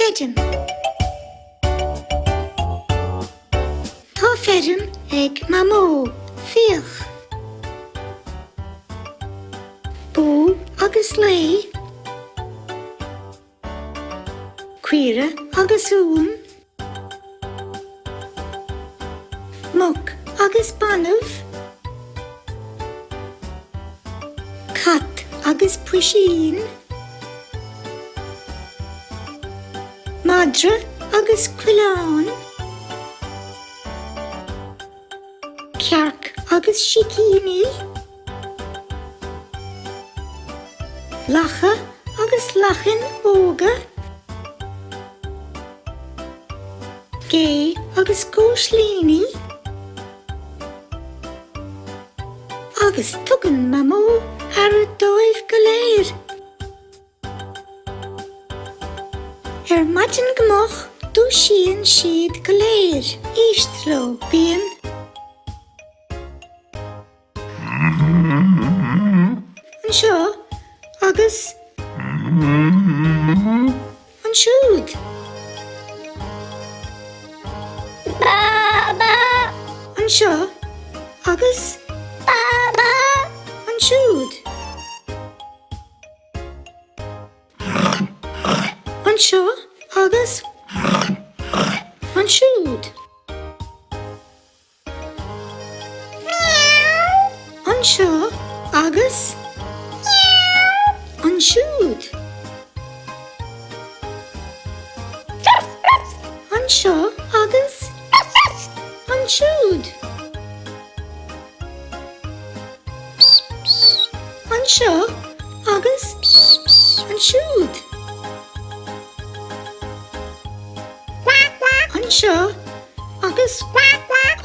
Feirm. Tá Feirm ag Mhamó, fíoch. Bú agus lé, cuire agus úm, muc agus banmh, cat agus puisín, madra agus cuileán, cearc agus sicíní, lacha agus lachin óga, gé agus cóislíní, agus tugann Mhamó ar a dóibh go léir. Maidin gomach dúsíonn siad go léir, ístró bíonn. Anseo agus ansúd. Anseo agus ansúd. Anseo agus ansúd. Anseo agus ansúd. Anseo agus ansúd. Anseo agus ansúd. Anseo agus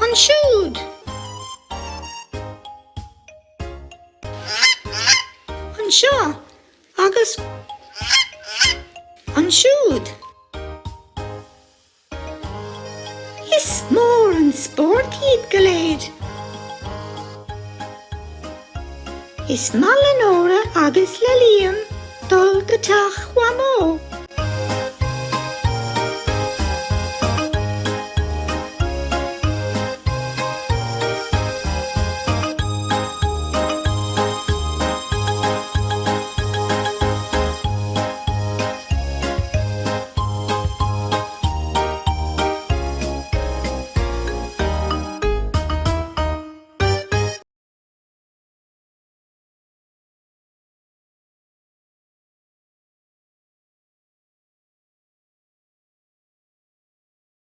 ansúd. Anseo agus ansúd. Is mór an sport iad go léir. Is mal an óra agus le líam dul go teach Mhamó.